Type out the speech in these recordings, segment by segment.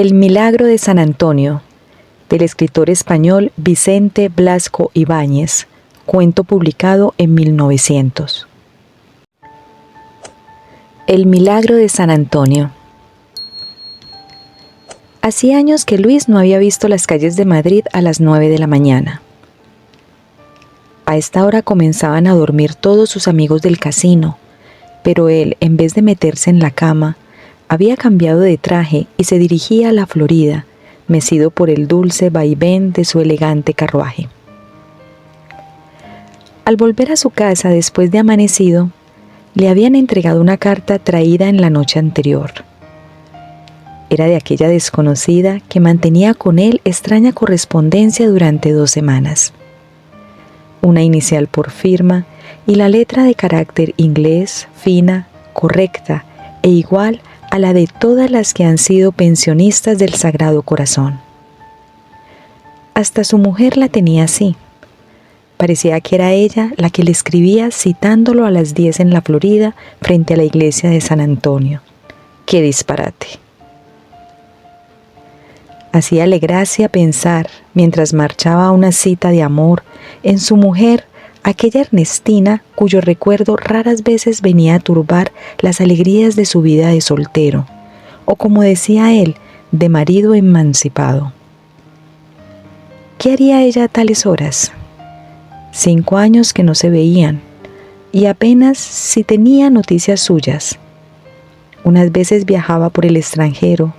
El milagro de San Antonio, del escritor español Vicente Blasco Ibáñez, cuento publicado en 1900. El milagro de San Antonio. Hacía años que Luis no había visto las calles de Madrid a las 9 de la mañana. A esta hora comenzaban a dormir todos sus amigos del casino, pero él, en vez de meterse en la cama, había cambiado de traje y se dirigía a la Florida, mecido por el dulce vaivén de su elegante carruaje. Al volver a su casa después de amanecido, le habían entregado una carta traída en la noche anterior. Era de aquella desconocida que mantenía con él extraña correspondencia durante 2 semanas. Una inicial por firma y la letra de carácter inglés, fina, correcta e igual a la de todas las que han sido pensionistas del Sagrado Corazón. Hasta su mujer la tenía así. Parecía que era ella la que le escribía citándolo a las 10 en la Florida frente a la iglesia de San Antonio. ¡Qué disparate! Hacíale gracia pensar, mientras marchaba a una cita de amor, en su mujer, aquella Ernestina cuyo recuerdo raras veces venía a turbar las alegrías de su vida de soltero, o como decía él, de marido emancipado. ¿Qué haría ella a tales horas? 5 años que no se veían, y apenas si tenía noticias suyas. Unas veces viajaba por el extranjero,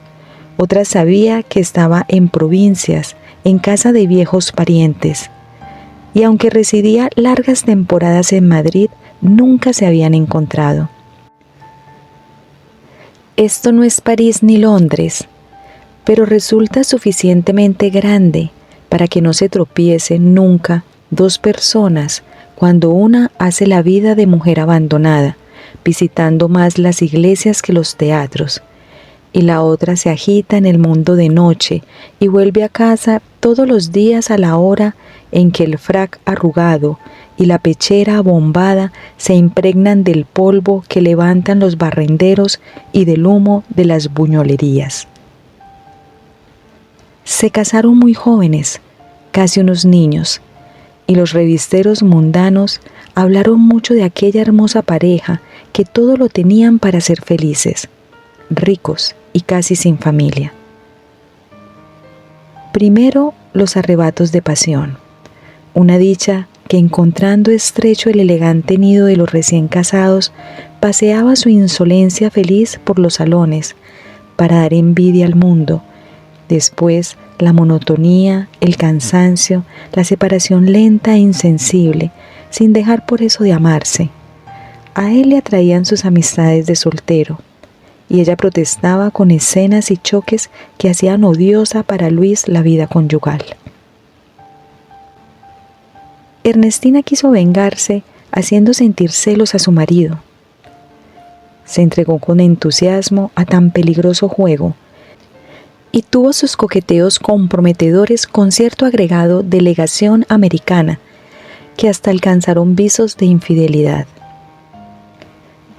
otras sabía que estaba en provincias, en casa de viejos parientes, y aunque residía largas temporadas en Madrid, nunca se habían encontrado. Esto no es París ni Londres, pero resulta suficientemente grande para que no se tropiecen nunca 2 personas cuando una hace la vida de mujer abandonada, visitando más las iglesias que los teatros, y la otra se agita en el mundo de noche y vuelve a casa todos los días a la hora en que el frac arrugado y la pechera abombada se impregnan del polvo que levantan los barrenderos y del humo de las buñolerías. Se casaron muy jóvenes, casi unos niños, y los revisteros mundanos hablaron mucho de aquella hermosa pareja que todo lo tenían para ser felices, ricos y casi sin familia. Primero, los arrebatos de pasión, una dicha que encontrando estrecho el elegante nido de los recién casados, paseaba su insolencia feliz por los salones para dar envidia al mundo. Después, la monotonía, el cansancio, la separación lenta e insensible, sin dejar por eso de amarse. A él le atraían sus amistades de soltero, y ella protestaba con escenas y choques que hacían odiosa para Luis la vida conyugal. Ernestina quiso vengarse haciendo sentir celos a su marido. Se entregó con entusiasmo a tan peligroso juego y tuvo sus coqueteos comprometedores con cierto agregado de legación americana que hasta alcanzaron visos de infidelidad.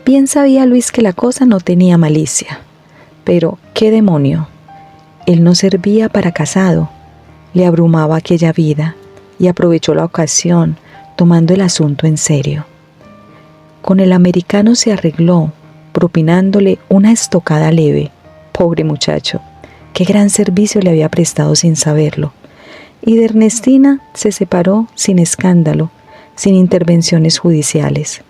Bien sabía Luis que la cosa no tenía malicia, pero ¡qué demonio! Él no servía para casado, le abrumaba aquella vida y aprovechó la ocasión tomando el asunto en serio. Con el americano se arregló, propinándole una estocada leve. Pobre muchacho, qué gran servicio le había prestado sin saberlo. Y de Ernestina se separó sin escándalo, sin intervenciones judiciales.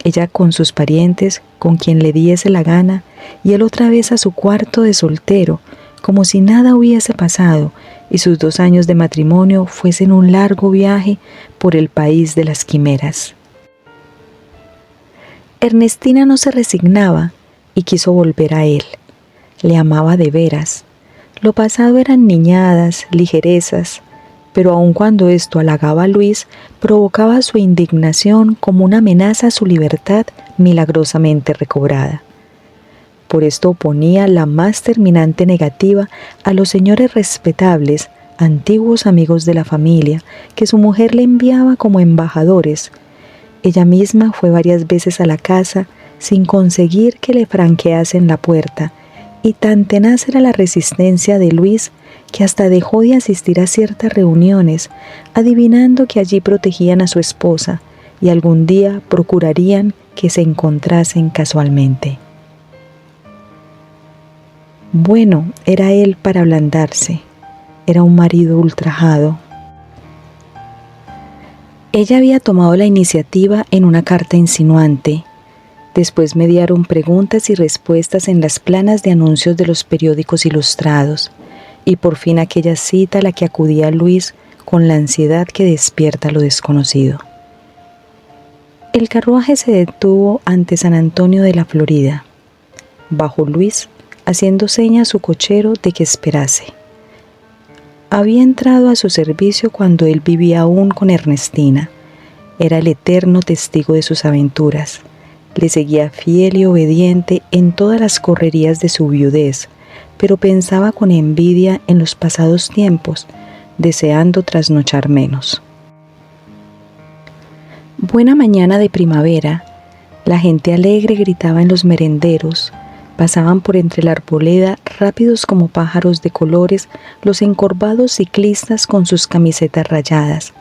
Ella con sus parientes, con quien le diese la gana, y él otra vez a su cuarto de soltero, como si nada hubiese pasado, y sus 2 años de matrimonio fuesen un largo viaje por el país de las quimeras. Ernestina no se resignaba y quiso volver a él. Le amaba de veras. Lo pasado eran niñadas, ligerezas, pero aun cuando esto halagaba a Luis, provocaba su indignación como una amenaza a su libertad milagrosamente recobrada. Por esto oponía la más terminante negativa a los señores respetables, antiguos amigos de la familia, que su mujer le enviaba como embajadores. Ella misma fue varias veces a la casa sin conseguir que le franqueasen la puerta, y tan tenaz era la resistencia de Luis que hasta dejó de asistir a ciertas reuniones, adivinando que allí protegían a su esposa y algún día procurarían que se encontrasen casualmente. Bueno, era él para ablandarse, era un marido ultrajado. Ella había tomado la iniciativa en una carta insinuante. Después mediaron preguntas y respuestas en las planas de anuncios de los periódicos ilustrados, y por fin aquella cita a la que acudía Luis con la ansiedad que despierta lo desconocido. El carruaje se detuvo ante San Antonio de la Florida. Bajó Luis, haciendo seña a su cochero de que esperase. Había entrado a su servicio cuando él vivía aún con Ernestina. Era el eterno testigo de sus aventuras. Le seguía fiel y obediente en todas las correrías de su viudez, pero pensaba con envidia en los pasados tiempos, deseando trasnochar menos. Buena mañana de primavera, la gente alegre gritaba en los merenderos, pasaban por entre la arboleda rápidos como pájaros de colores los encorvados ciclistas con sus camisetas rayadas.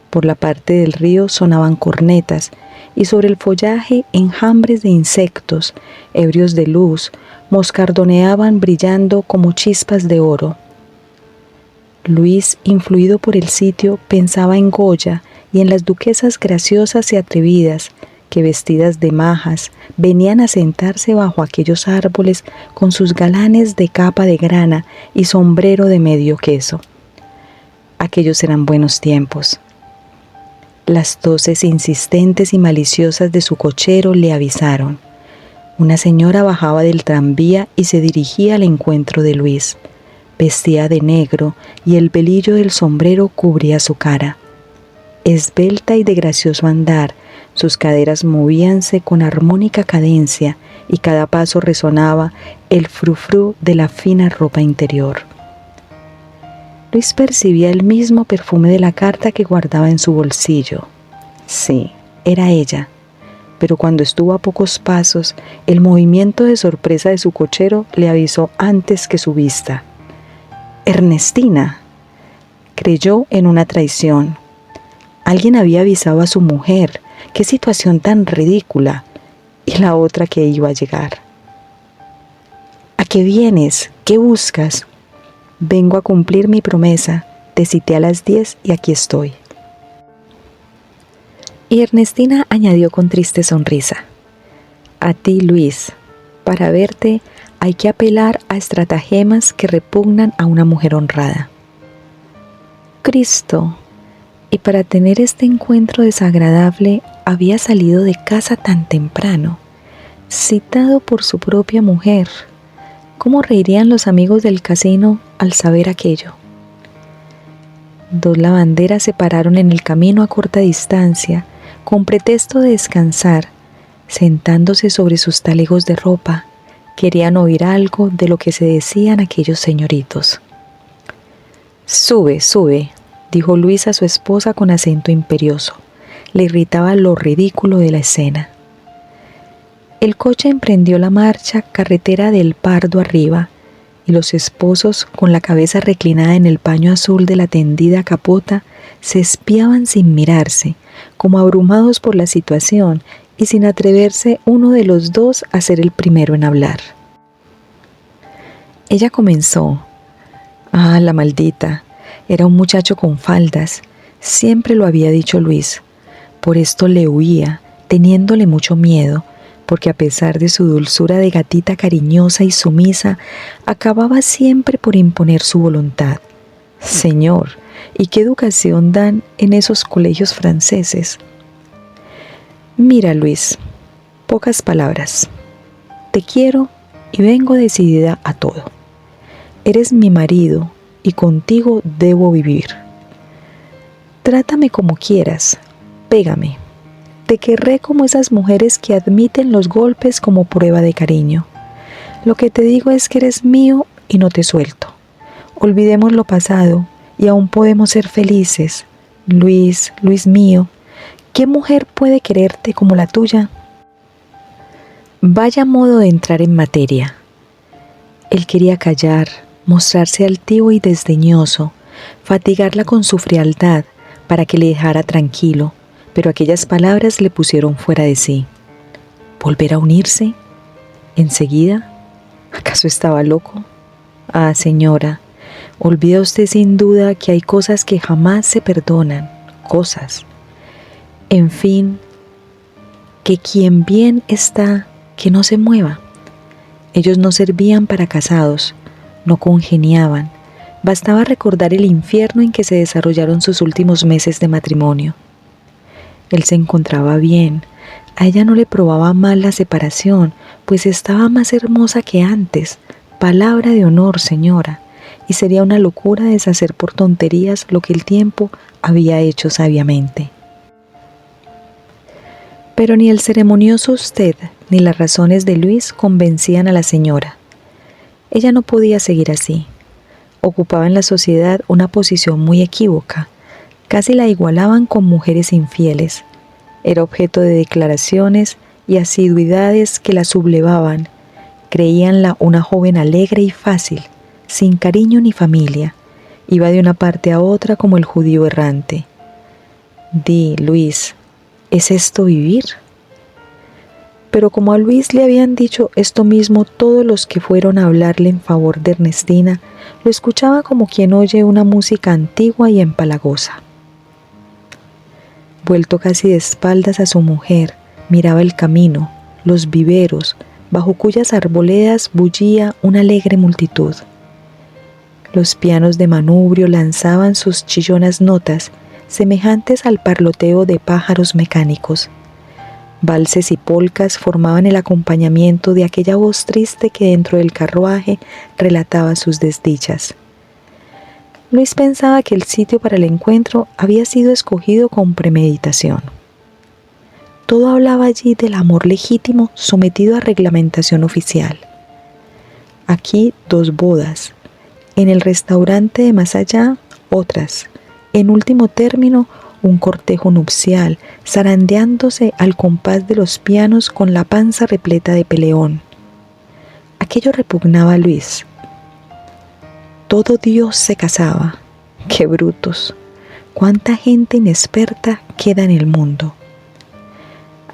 Por la parte del río sonaban cornetas y sobre el follaje enjambres de insectos, ebrios de luz, moscardoneaban brillando como chispas de oro. Luis, influido por el sitio, pensaba en Goya y en las duquesas graciosas y atrevidas que, vestidas de majas, venían a sentarse bajo aquellos árboles con sus galanes de capa de grana y sombrero de medio queso. Aquellos eran buenos tiempos. Las toses insistentes y maliciosas de su cochero le avisaron. Una señora bajaba del tranvía y se dirigía al encuentro de Luis. Vestía de negro y el velillo del sombrero cubría su cara. Esbelta y de gracioso andar, sus caderas movíanse con armónica cadencia y cada paso resonaba el frufru de la fina ropa interior. Luis percibía el mismo perfume de la carta que guardaba en su bolsillo. Sí, era ella, pero cuando estuvo a pocos pasos, el movimiento de sorpresa de su cochero le avisó antes que su vista. Ernestina. Creyó en una traición. Alguien había avisado a su mujer. ¡Qué situación tan ridícula! Y la otra que iba a llegar. ¿A qué vienes? ¿Qué buscas? Vengo a cumplir mi promesa. Te cité a las 10 y aquí estoy. Y Ernestina añadió con triste sonrisa. A ti, Luis. Para verte hay que apelar a estratagemas que repugnan a una mujer honrada. Cristo. Y para tener este encuentro desagradable había salido de casa tan temprano, citado por su propia mujer. ¿Cómo reirían los amigos del casino al saber aquello? Dos lavanderas se pararon en el camino a corta distancia, con pretexto de descansar, sentándose sobre sus talegos de ropa. Querían oír algo de lo que se decían aquellos señoritos. Sube, sube, dijo Luis a su esposa con acento imperioso. Le irritaba lo ridículo de la escena. El coche emprendió la marcha carretera del Pardo arriba, y los esposos, con la cabeza reclinada en el paño azul de la tendida capota, se espiaban sin mirarse, como abrumados por la situación y sin atreverse uno de los dos a ser el primero en hablar. Ella comenzó. Ah, la maldita. Era un muchacho con faldas. Siempre lo había dicho Luis. Por esto le huía, teniéndole mucho miedo, porque a pesar de su dulzura de gatita cariñosa y sumisa, acababa siempre por imponer su voluntad. Señor, ¿y qué educación dan en esos colegios franceses? Mira, Luis, pocas palabras. Te quiero y vengo decidida a todo. Eres mi marido y contigo debo vivir. Trátame como quieras, pégame. Te querré como esas mujeres que admiten los golpes como prueba de cariño. Lo que te digo es que eres mío y no te suelto. Olvidemos lo pasado y aún podemos ser felices. Luis, Luis mío, ¿qué mujer puede quererte como la tuya? Vaya modo de entrar en materia. Él quería callar, mostrarse altivo y desdeñoso, fatigarla con su frialdad para que le dejara tranquilo, pero aquellas palabras le pusieron fuera de sí. ¿Volver a unirse? ¿Enseguida? ¿Acaso estaba loco? Ah, señora, olvida usted sin duda que hay cosas que jamás se perdonan, cosas. En fin, que quien bien está, que no se mueva. Ellos no servían para casados, no congeniaban. Bastaba recordar el infierno en que se desarrollaron sus últimos meses de matrimonio. Él se encontraba bien, a ella no le probaba mal la separación, pues estaba más hermosa que antes. Palabra de honor, señora, y sería una locura deshacer por tonterías lo que el tiempo había hecho sabiamente. Pero ni el ceremonioso usted ni las razones de Luis convencían a la señora. Ella no podía seguir así. Ocupaba en la sociedad una posición muy equívoca. Casi la igualaban con mujeres infieles. Era objeto de declaraciones y asiduidades que la sublevaban. Creíanla una joven alegre y fácil, sin cariño ni familia. Iba de una parte a otra como el judío errante. Di, Luis, ¿es esto vivir? Pero como a Luis le habían dicho esto mismo todos los que fueron a hablarle en favor de Ernestina, lo escuchaba como quien oye una música antigua y empalagosa. Vuelto casi de espaldas a su mujer, miraba el camino, los viveros, bajo cuyas arboledas bullía una alegre multitud. Los pianos de manubrio lanzaban sus chillonas notas, semejantes al parloteo de pájaros mecánicos. Valses y polcas formaban el acompañamiento de aquella voz triste que dentro del carruaje relataba sus desdichas. Luis pensaba que el sitio para el encuentro había sido escogido con premeditación. Todo hablaba allí del amor legítimo sometido a reglamentación oficial. Aquí 2 bodas, en el restaurante de más allá otras, en último término un cortejo nupcial, zarandeándose al compás de los pianos con la panza repleta de peleón. Aquello repugnaba a Luis. Todo Dios se casaba. ¡Qué brutos! ¡Cuánta gente inexperta queda en el mundo!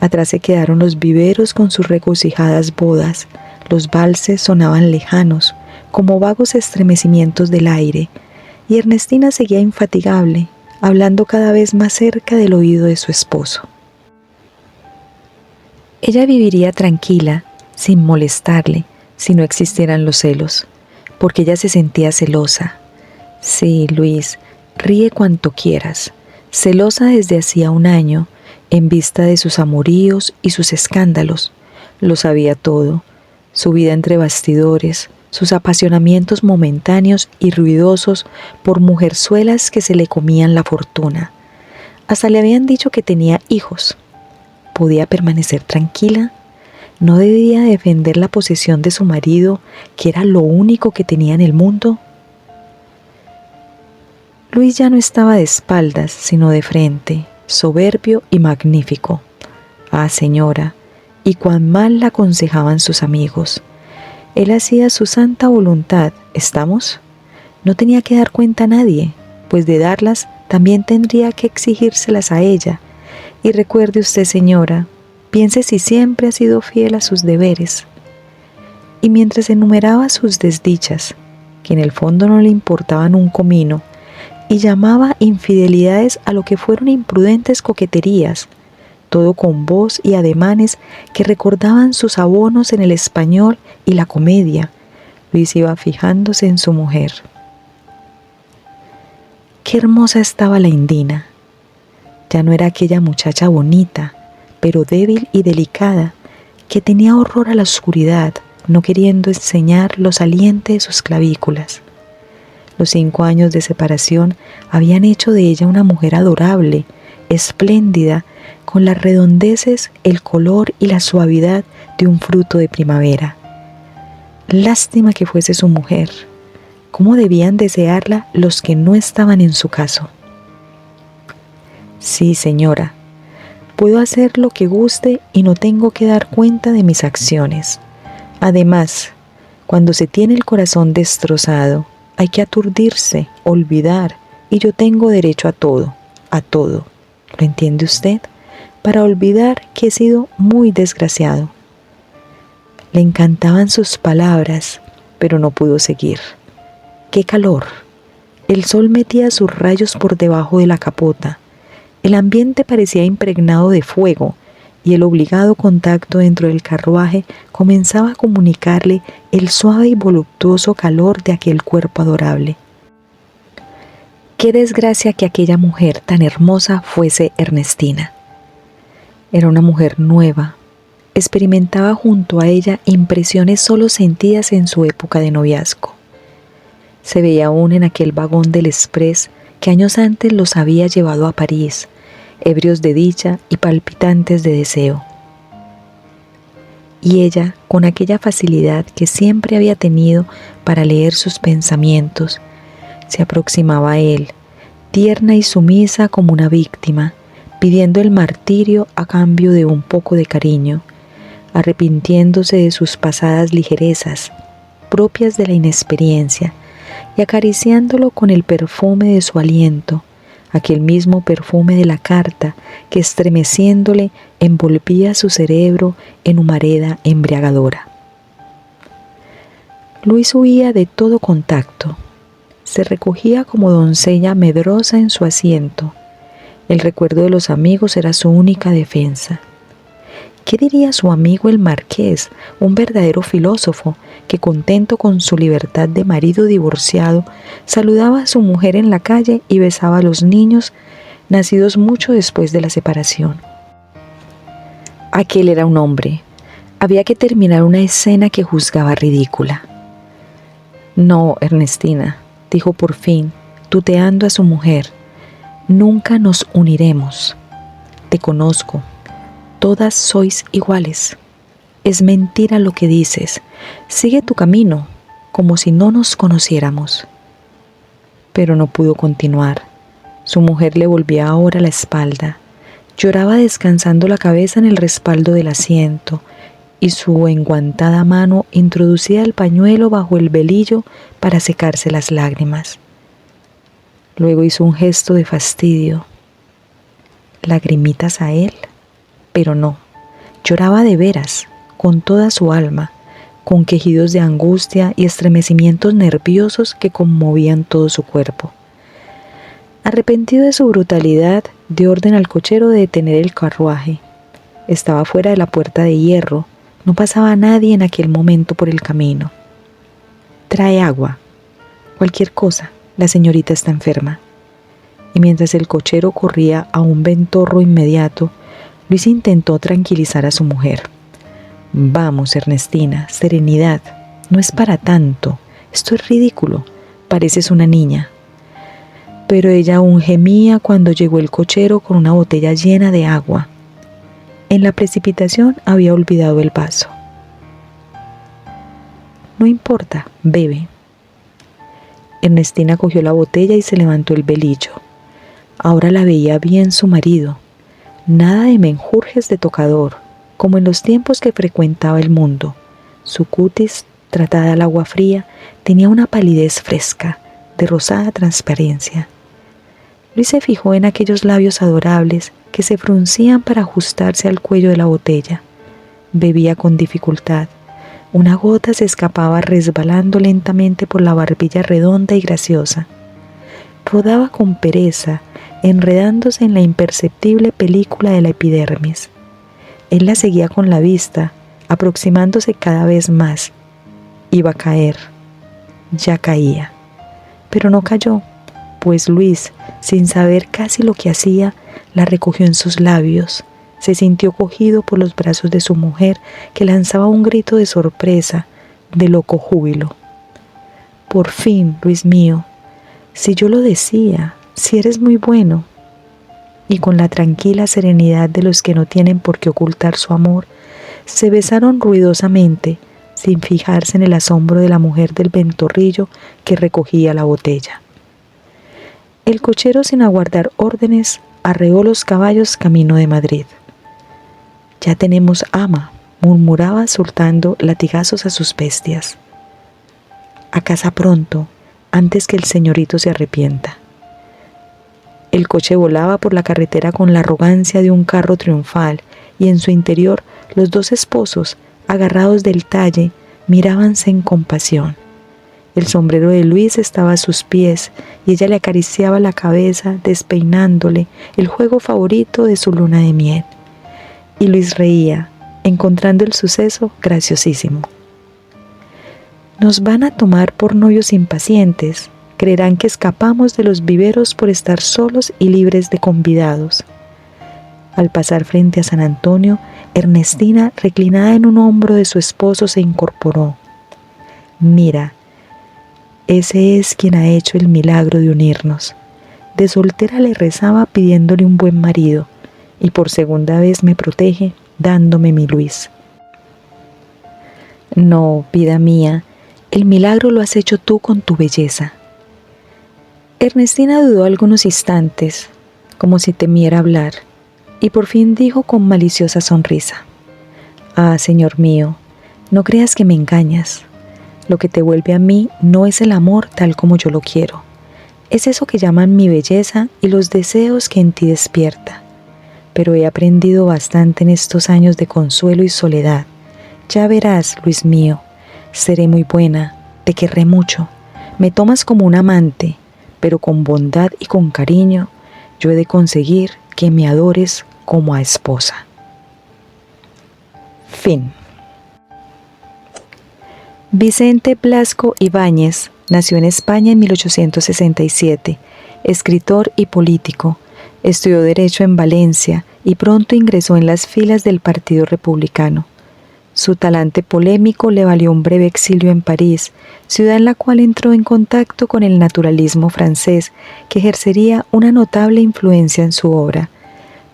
Atrás se quedaron los viveros con sus regocijadas bodas. Los valses sonaban lejanos, como vagos estremecimientos del aire, y Ernestina seguía infatigable, hablando cada vez más cerca del oído de su esposo. Ella viviría tranquila, sin molestarle, si no existieran los celos, porque ella se sentía celosa. Sí, Luis, ríe cuanto quieras, celosa desde hacía 1 año, en vista de sus amoríos y sus escándalos. Lo sabía todo, su vida entre bastidores, sus apasionamientos momentáneos y ruidosos por mujerzuelas que se le comían la fortuna. Hasta le habían dicho que tenía hijos. ¿Podía permanecer tranquila? ¿No debía defender la posesión de su marido, que era lo único que tenía en el mundo? Luis ya no estaba de espaldas, sino de frente, soberbio y magnífico. Ah, señora, y cuán mal la aconsejaban sus amigos. Él hacía su santa voluntad, ¿estamos? No tenía que dar cuenta a nadie, pues de darlas también tendría que exigírselas a ella. Y recuerde usted, señora, piense si siempre ha sido fiel a sus deberes. Y mientras enumeraba sus desdichas, que en el fondo no le importaban un comino, y llamaba infidelidades a lo que fueron imprudentes coqueterías, todo con voz y ademanes que recordaban sus abonos en el español y la comedia, Luis iba fijándose en su mujer. Qué hermosa estaba la Indina. Ya no era aquella muchacha bonita, pero débil y delicada, que tenía horror a la oscuridad, no queriendo enseñar lo saliente de sus clavículas. Los 5 años de separación habían hecho de ella una mujer adorable, espléndida, con las redondeces, el color y la suavidad de un fruto de primavera. Lástima que fuese su mujer. ¿Cómo debían desearla los que no estaban en su caso? Sí, señora, puedo hacer lo que guste y no tengo que dar cuenta de mis acciones. Además, Cuando se tiene el corazón destrozado, hay que aturdirse, olvidar, y yo tengo derecho a todo, a todo. ¿Lo entiende usted? Para olvidar que he sido muy desgraciado. Le encantaban sus palabras, pero no pudo seguir. ¡Qué calor! El sol metía sus rayos por debajo de la capota. El ambiente parecía impregnado de fuego y el obligado contacto dentro del carruaje comenzaba a comunicarle el suave y voluptuoso calor de aquel cuerpo adorable. Qué desgracia que aquella mujer tan hermosa fuese Ernestina. Era una mujer nueva. Experimentaba junto a ella impresiones solo sentidas en su época de noviazgo. Se veía aún en aquel vagón del exprés que años antes los había llevado a París, ebrios de dicha y palpitantes de deseo. Y ella, con aquella facilidad que siempre había tenido para leer sus pensamientos, se aproximaba a él, tierna y sumisa como una víctima, pidiendo el martirio a cambio de un poco de cariño, arrepintiéndose de sus pasadas ligerezas, propias de la inexperiencia, y acariciándolo con el perfume de su aliento, aquel mismo perfume de la carta que estremeciéndole envolvía su cerebro en humareda embriagadora. Luis huía de todo contacto. Se recogía como doncella medrosa en su asiento. El recuerdo de los amigos era su única defensa. ¿Qué diría su amigo el marqués, un verdadero filósofo, que contento con su libertad de marido divorciado, saludaba a su mujer en la calle y besaba a los niños nacidos mucho después de la separación? Aquel era un hombre. Había que terminar una escena que juzgaba ridícula. No, Ernestina, dijo por fin, tuteando a su mujer, nunca nos uniremos. Te conozco. Todas sois iguales. Es mentira lo que dices. Sigue tu camino, como si no nos conociéramos. Pero no pudo continuar. Su mujer le volvía ahora la espalda. Lloraba descansando la cabeza en el respaldo del asiento, y su enguantada mano introducía el pañuelo bajo el velillo para secarse las lágrimas. Luego hizo un gesto de fastidio. ¿Lagrimitas a él? Pero no, lloraba de veras, con toda su alma, con quejidos de angustia y estremecimientos nerviosos que conmovían todo su cuerpo. Arrepentido de su brutalidad, dio orden al cochero de detener el carruaje. Estaba fuera de la puerta de hierro, no pasaba nadie en aquel momento por el camino. Trae agua, cualquier cosa, la señorita está enferma. Y mientras el cochero corría a un ventorro inmediato, Luis intentó tranquilizar a su mujer. Vamos, Ernestina, serenidad, no es para tanto, esto es ridículo, pareces una niña. Pero ella aún gemía cuando llegó el cochero con una botella llena de agua. En la precipitación había olvidado el vaso. No importa, bebe. Ernestina cogió la botella y se levantó el velillo. Ahora la veía bien su marido. Nada de menjurjes de tocador, como en los tiempos que frecuentaba el mundo. Su cutis, tratada al agua fría, tenía una palidez fresca, de rosada transparencia. Luis se fijó en aquellos labios adorables que se fruncían para ajustarse al cuello de la botella. Bebía con dificultad. Una gota se escapaba resbalando lentamente por la barbilla redonda y graciosa. Rodaba con pereza, enredándose en la imperceptible película de la epidermis. Él la seguía con la vista, aproximándose cada vez más. Iba a caer. Ya caía. Pero no cayó, pues Luis, sin saber casi lo que hacía, la recogió en sus labios. Se sintió cogido por los brazos de su mujer, que lanzaba un grito de sorpresa, de loco júbilo. Por fin, Luis mío, si yo lo decía, si eres muy bueno. Y con la tranquila serenidad de los que no tienen por qué ocultar su amor, se besaron ruidosamente, sin fijarse en el asombro de la mujer del ventorrillo que recogía la botella. El cochero, sin aguardar órdenes, arreó los caballos camino de Madrid. Ya tenemos ama, murmuraba soltando latigazos a sus bestias. a casa pronto, antes que el señorito se arrepienta. El coche volaba por la carretera con la arrogancia de un carro triunfal y en su interior los dos esposos, agarrados del talle, mirábanse en compasión. El sombrero de Luis estaba a sus pies y ella le acariciaba la cabeza despeinándole el juego favorito de su luna de miel. Y Luis reía, encontrando el suceso graciosísimo. Nos van a tomar por novios impacientes. Creerán que escapamos de los viveros por estar solos y libres de convidados. Al pasar frente a San Antonio, Ernestina, reclinada en un hombro de su esposo, se incorporó. Mira, ese es quien ha hecho el milagro de unirnos. De soltera le rezaba pidiéndole un buen marido, y por segunda vez me protege dándome mi Luis. No, vida mía, el milagro lo has hecho tú con tu belleza. Ernestina dudó algunos instantes, como si temiera hablar, y por fin dijo con maliciosa sonrisa: Ah, Señor mío, no creas que me engañas. Lo que te vuelve a mí no es el amor tal como yo lo quiero. Es eso que llaman mi belleza y los deseos que en ti despierta. Pero he aprendido bastante en estos años de consuelo y soledad. Ya verás, Luis mío, seré muy buena, te querré mucho. Me tomas como un amante, pero con bondad y con cariño yo he de conseguir que me adores como a esposa. Fin. Vicente Blasco Ibáñez nació en España en 1867, escritor y político. Estudió Derecho en Valencia y pronto ingresó en las filas del Partido Republicano. Su talante polémico le valió un breve exilio en París, ciudad en la cual entró en contacto con el naturalismo francés, que ejercería una notable influencia en su obra.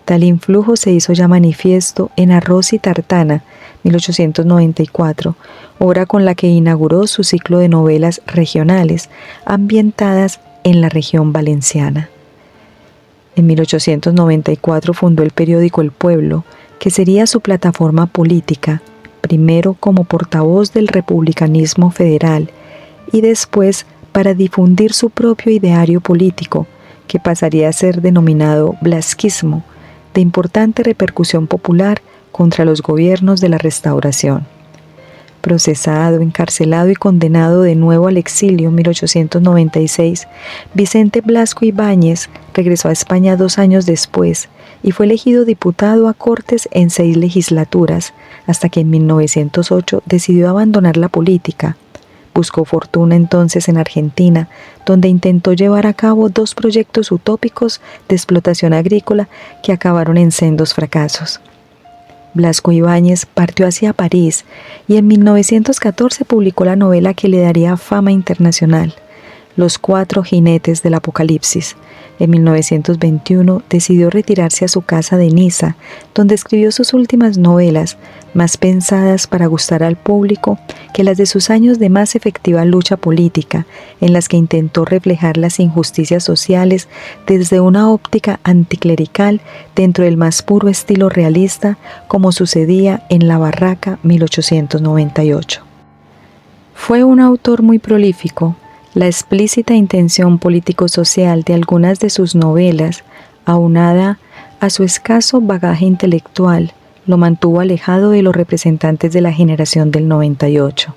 Tal influjo se hizo ya manifiesto en Arroz y Tartana, 1894, obra con la que inauguró su ciclo de novelas regionales, ambientadas en la región valenciana. En 1894 fundó el periódico El Pueblo, que sería su plataforma política, primero como portavoz del republicanismo federal y después para difundir su propio ideario político, que pasaría a ser denominado blasquismo, de importante repercusión popular contra los gobiernos de la Restauración. Procesado, encarcelado y condenado de nuevo al exilio en 1896, Vicente Blasco Ibáñez regresó a España 2 años después y fue elegido diputado a Cortes en 6 legislaturas, hasta que en 1908 decidió abandonar la política. Buscó fortuna entonces en Argentina, donde intentó llevar a cabo 2 proyectos utópicos de explotación agrícola que acabaron en sendos fracasos. Blasco Ibáñez partió hacia París y en 1914 publicó la novela que le daría fama internacional, Los 4 jinetes del Apocalipsis. En 1921 decidió retirarse a su casa de Niza, donde escribió sus últimas novelas, más pensadas para gustar al público que las de sus años de más efectiva lucha política, en las que intentó reflejar las injusticias sociales desde una óptica anticlerical dentro del más puro estilo realista, como sucedía en La Barraca 1898. Fue un autor muy prolífico. La explícita intención político-social de algunas de sus novelas, aunada a su escaso bagaje intelectual, lo mantuvo alejado de los representantes de la generación del 98.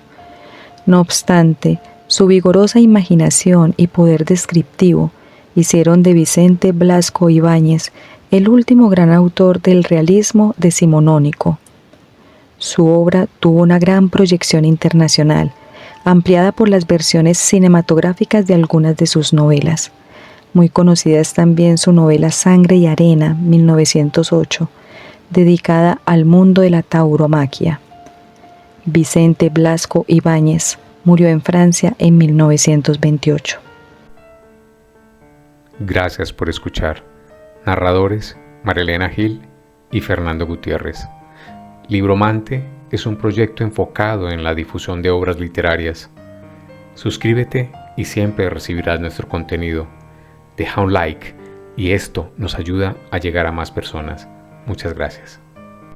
No obstante, su vigorosa imaginación y poder descriptivo hicieron de Vicente Blasco Ibáñez el último gran autor del realismo decimonónico. Su obra tuvo una gran proyección internacional, ampliada por las versiones cinematográficas de algunas de sus novelas. Muy conocida es también su novela Sangre y Arena, 1908, dedicada al mundo de la tauromaquia. Vicente Blasco Ibáñez murió en Francia en 1928. Gracias por escuchar. Narradores: Marilena Gil y Fernando Gutiérrez. Libromante es un proyecto enfocado en la difusión de obras literarias. Suscríbete y siempre recibirás nuestro contenido. Deja un like y esto nos ayuda a llegar a más personas. Muchas gracias.